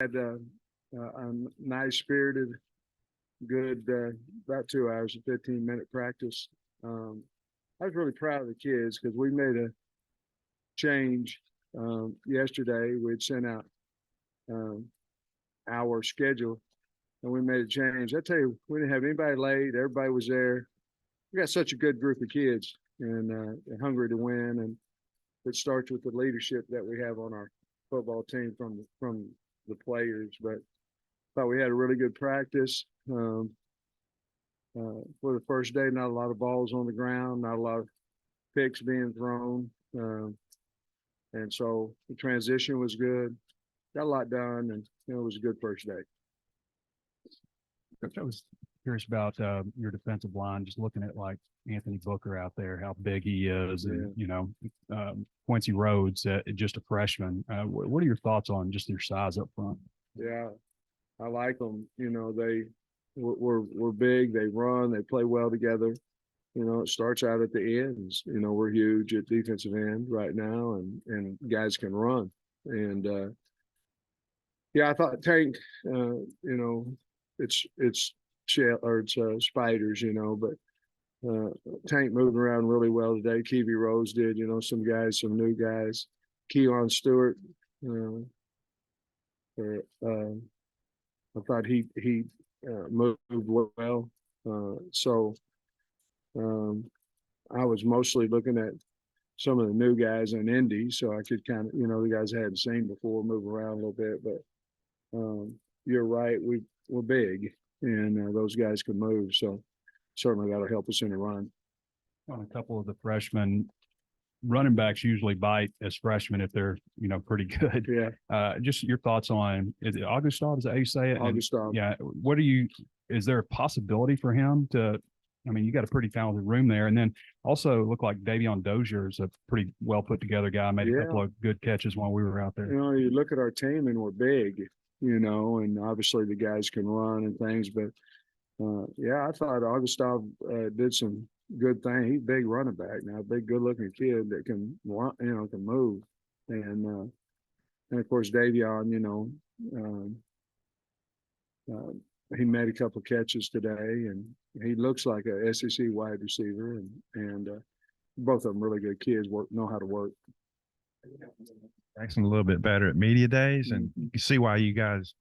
Had a nice spirited, good about 2 hours and 15-minute practice. I was really proud of the kids because we made a change yesterday. We'd sent out um, our schedule and we made a change. I tell you, we didn't have anybody late. Everybody was there. We got such a good group of kids and they're hungry to win. And it starts with the leadership that we have on our football team from the players. But thought we had a really good practice. For the first day, not a lot of balls on the ground, not a lot of picks being thrown. And so the transition was good. Got a lot done, and it was a good first day. I was curious about your defensive line, just looking at like Anthony Booker out there, how big he is, and Quincy Rhodes, just a freshman. What are your thoughts on just their size up front? Yeah, I like them. We're big. They run. They play well together. It starts out at the ends. We're huge at defensive end right now, and guys can run. And I thought Tank. It's shell or it's spiders. But Tank moved around really well today. Kiwi Rose did. Some guys, some new guys. Keelan Stewart. I thought he moved well. So I was mostly looking at some of the new guys in Indy, so I could kind of, the guys I hadn't seen before, move around a little bit. But you're right, we're big, and those guys can move. So certainly that'll help us in the run. On a couple of the freshmen, running backs usually bite as freshmen if they're pretty good. Yeah. Just your thoughts on, is it Augustov? Is that how you say it? Augustov. Yeah. Is there a possibility for him to? I mean, you got a pretty talented room there, and then also look like Davion Dozier is a pretty well put together guy. Made a couple of good catches while we were out there. You look at our team and we're big, and obviously the guys can run and things, but I thought Augustov did some good thing. He's a big running back now, a big, good-looking kid that can run, can move, and of course Davion, he made a couple of catches today, and he looks like a SEC wide receiver, and both of them really good kids. Know how to work. Jackson a little bit better at media days, and you can see why you guys,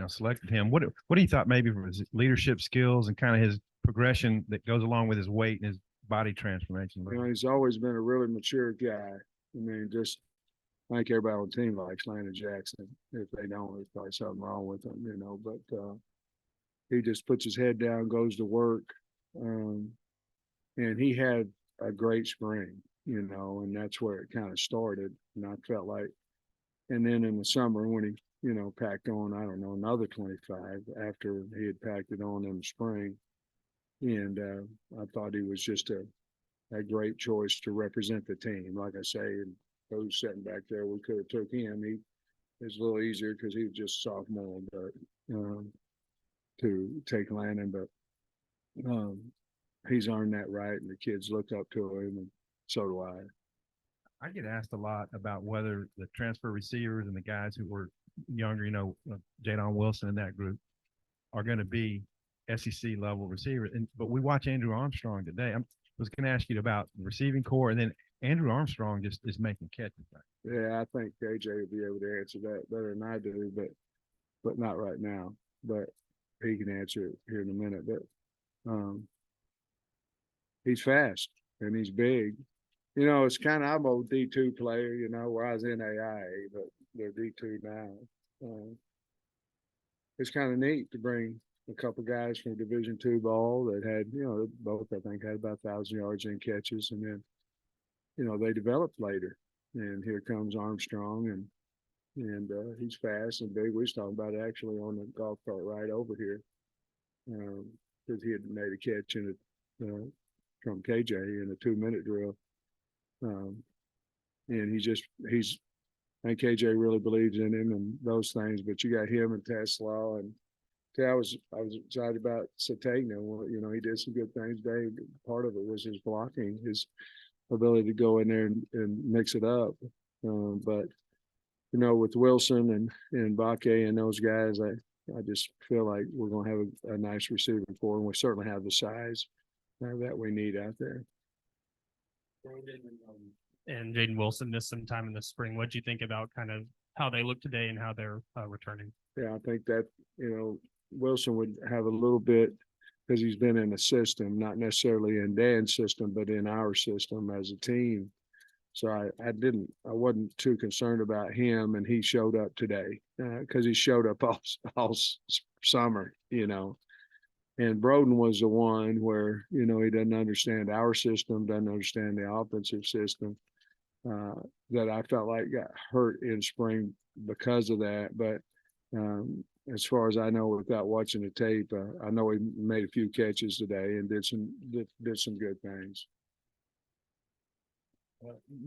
selected him. What do you thought maybe from his leadership skills and kind of his progression that goes along with his weight and his body transformation? He's always been a really mature guy. I mean, I think everybody on the team likes Landon Jackson. If they don't, there's probably something wrong with him, But he just puts his head down, goes to work, and he had a great spring, and that's where it kind of started. And I felt like, and then in the summer when he, packed on, I don't know, another 25 after he had packed it on in the spring, and I thought he was just a great choice to represent the team. Like I say, and those sitting back there, we could have took him. He was a little easier because he was just sophomore, but to take Landon, but he's earned that right, and the kids look up to him, and so do I. I get asked a lot about whether the transfer receivers and the guys who were younger, Jadon Wilson and that group, are going to be SEC level receivers. But we watch Andrew Armstrong today. I was going to ask you about the receiving core, and then Andrew Armstrong just is making catches. Yeah, I think KJ will be able to answer that better than I do, but not right now. But he can answer it here in a minute. But he's fast and he's big. It's kind of, I'm a D2 player, where I was in AIA, but they're D2 now. It's kind of neat to bring a couple guys from Division II ball that had, both I think had about 1,000 yards in catches, and then, they developed later. And here comes Armstrong, and he's fast and big. We was talking about it actually on the golf cart ride over here, because he had made a catch in it from KJ in a 2-minute drill. And I think KJ really believes in him and those things, but you got him and Tesla, and I was excited about Satagna. He did some good things today. Part of it was his blocking, his ability to go in there and mix it up. But with Wilson and Bakke and those guys, I just feel like we're going to have a nice receiving core, and we certainly have the size that we need out there. And Jaden Wilson missed some time in the spring. What do you think about kind of how they look today and how they're returning? Yeah, I think that, Wilson would have a little bit because he's been in a system, not necessarily in Dan's system, but in our system as a team. So I wasn't too concerned about him, and he showed up today because he showed up all summer, And Broden was the one where, he doesn't understand our system, doesn't understand the offensive system, that I felt like got hurt in spring because of that. But as far as I know, without watching the tape, I know he made a few catches today and did some good things.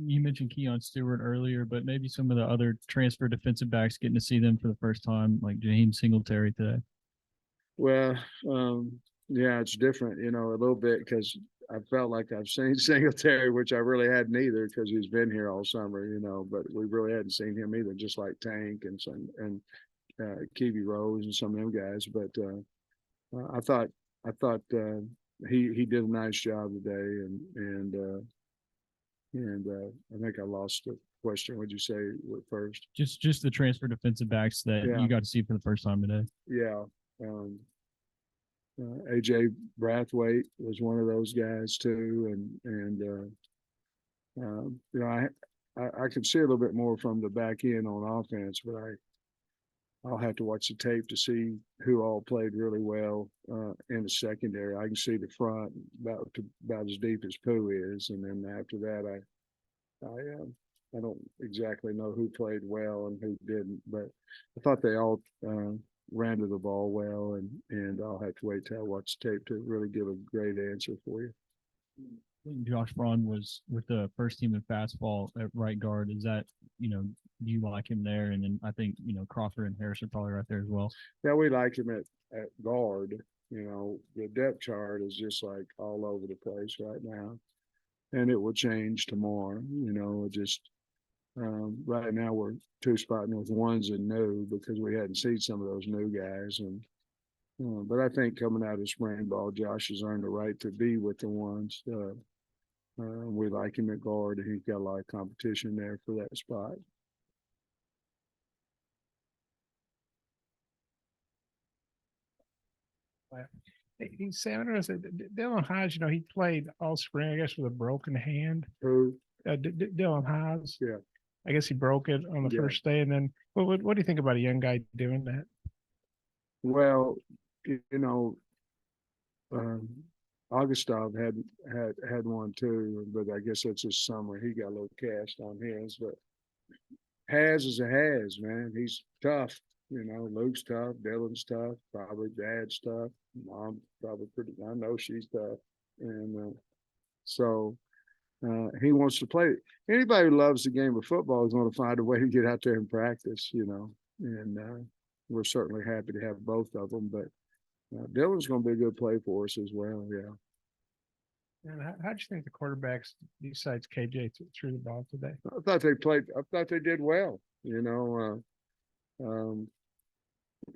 You mentioned Keon Stewart earlier, but maybe some of the other transfer defensive backs, getting to see them for the first time, like Jaheim Singletary today. Well, yeah, it's different, a little bit because I felt like I've seen Singletary, which I really hadn't either because he's been here all summer, but we really hadn't seen him either, just like Tank and Kiwi Rose and some of them guys. But I thought he did a nice job today, and I think I lost the question. What'd you say first? Just the transfer defensive backs that you got to see for the first time today. Yeah. AJ Brathwaite was one of those guys too. I could see a little bit more from the back end on offense, but I'll have to watch the tape to see who all played really well in the secondary. I can see the front about as deep as Pooh is, and then after that, I don't exactly know who played well and who didn't, but I thought they all ran to the ball well, and I'll have to wait till I watch the tape to really give a great answer for you. Josh Braun was with the first team in fastball at right guard. Is that, do you like him there? And then I think, Crawford and Harris are probably right there as well. Yeah, we like him at guard. The depth chart is just like all over the place right now, and it will change tomorrow. Right now we're two spotting with ones and new because we hadn't seen some of those new guys, but I think coming out of spring ball, Josh has earned the right to be with the ones. We like him at guard, and he's got a lot of competition there for that spot. Hey, Sam, I don't know, Dylan Hodge, he played all spring, I guess, with a broken hand. Who? Dylan Hodge. Yeah. I guess he broke it on the first day. And then what do you think about a young guy doing that? Well, Augustov had one too, but I guess that's his summer. He got a little cast on his, but Has is a Has, man. He's tough. Luke's tough, Dylan's tough, probably Dad's tough, Mom probably I know she's tough. And so he wants to play. Anybody who loves the game of football is going to find a way to get out there and practice, and we're certainly happy to have both of them, but Dylan's going to be a good play for us as well. Yeah. And how do you think the quarterbacks, besides KJ, threw the ball today? I thought they did well.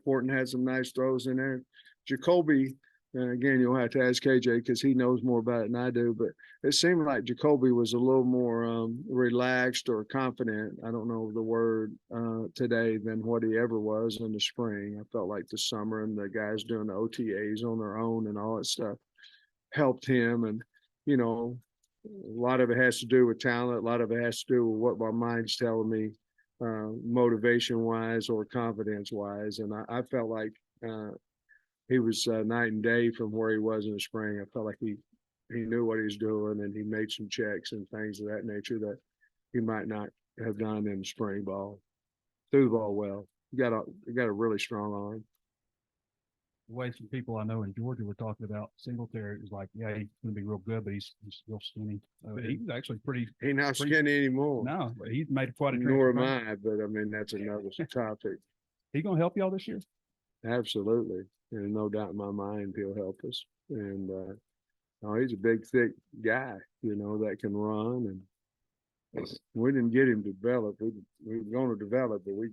Horton had some nice throws in there. Jacoby, and again, you'll have to ask KJ because he knows more about it than I do, but it seemed like Jacoby was a little more relaxed or confident, I don't know the word, today than what he ever was in the spring. I felt like the summer and the guys doing the OTAs on their own and all that stuff helped him. And, a lot of it has to do with talent. A lot of it has to do with what my mind's telling me, motivation wise or confidence wise. And I felt like he was night and day from where he was in the spring. I felt like he knew what he was doing, and he made some checks and things of that nature that he might not have done in the spring ball. Threw the ball well. He got a really strong arm. The way some people I know in Georgia were talking about Singletary, is like, yeah, he's going to be real good, but he's real skinny. He was actually pretty. He's not skinny anymore. No, but he's made quite a. Nor am I, but I mean that's another topic. He going to help y'all this year? Absolutely, and no doubt in my mind he'll help us. And he's a big, thick guy, that can run, we didn't get him developed. We were going to develop, but we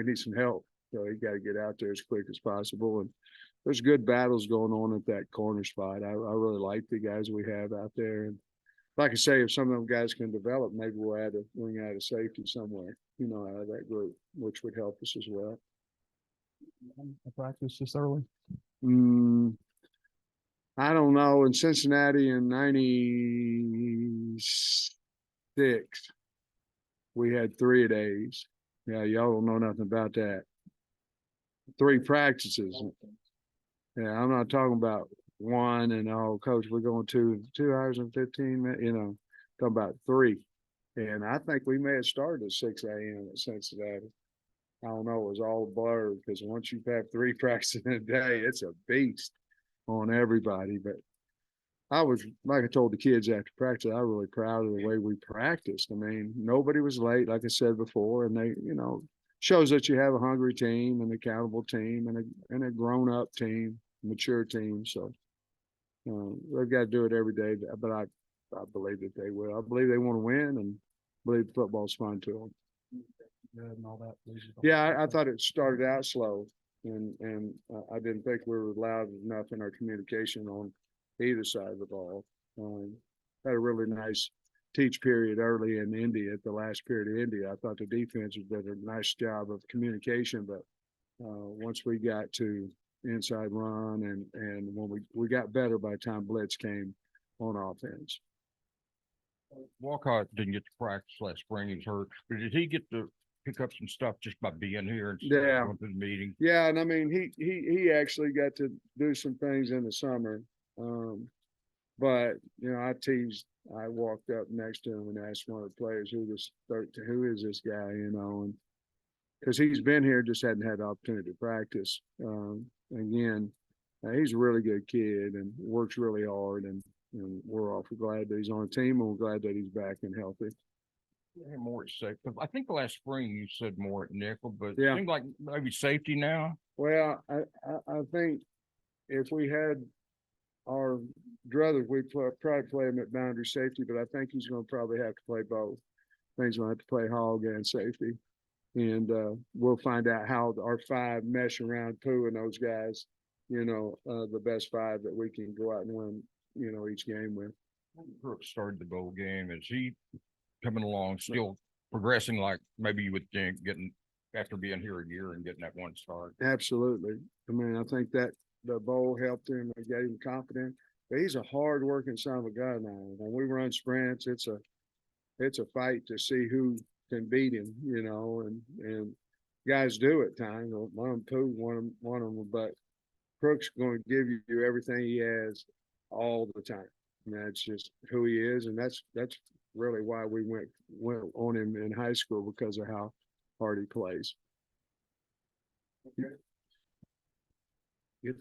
need some help. So he got to get out there as quick as possible. And there's good battles going on at that corner spot. I really like the guys we have out there. And like I say, if some of them guys can develop, maybe we'll add a wing out of safety somewhere, out of that group, which would help us as well. Practice this early? I don't know. In Cincinnati in '96, we had 3 days. Yeah, y'all don't know nothing about that. 3 practices. Yeah, I'm not talking about one and coach, we're going 2 hours and 15 minutes, talking about 3. And I think we may have started at 6 a.m. at Cincinnati. I don't know, it was all blurred because once you have 3 practices in a day, it's a beast on everybody. But I was, like I told the kids after practice, I was really proud of the way we practiced. I mean, nobody was late, like I said before, and they, shows that you have a hungry team, an accountable team, and a grown-up team, mature team. So they've got to do it every day. But I believe that they will. I believe they want to win, and believe football's fun to them. And all that. Yeah, I thought it started out slow, and I didn't think we were loud enough in our communication on either side of the ball. Had a really nice teach period early in Indy at the last period of Indy. I thought the defense did a nice job of communication, but once we got to inside run and when we got better by the time blitz came on offense. Walcott didn't get to practice last spring. He was hurt, but did he get to pick up some stuff just by being here and Yeah. going to the meeting? Yeah, and I mean he actually got to do some things in the summer. But I walked up next to him and asked one of the players who is this guy, and because he's been here, just hadn't had the opportunity to practice. Again, he's a really good kid and works really hard, and we're awfully glad that he's on the team, and we're glad that he's back and healthy. Yeah, more at safety. I think last spring you said more at nickel, but Yeah. it seemed like maybe safety now. Well, I think if we had our druthers, we'd probably play him at boundary safety, but I think he's going to probably have to play both. I think he's going to have to play hog and safety. And we'll find out how our 5 mesh around Pooh and those guys, the best 5 that we can go out and win, each game with. Brooks started the bowl game. Is he coming along, still progressing like maybe you would think, getting after being here a year and getting that 1 start? Absolutely. I mean, I think that the bowl helped him and got him confident. But he's a hard-working son of a gun now. When we run sprints, it's a fight to see who can beat him, and guys do at times. One of them, Pooh, one of them, but Crook's going to give you everything he has all the time. And that's just who he is, and that's really why we went on him in high school, because of how hard he plays.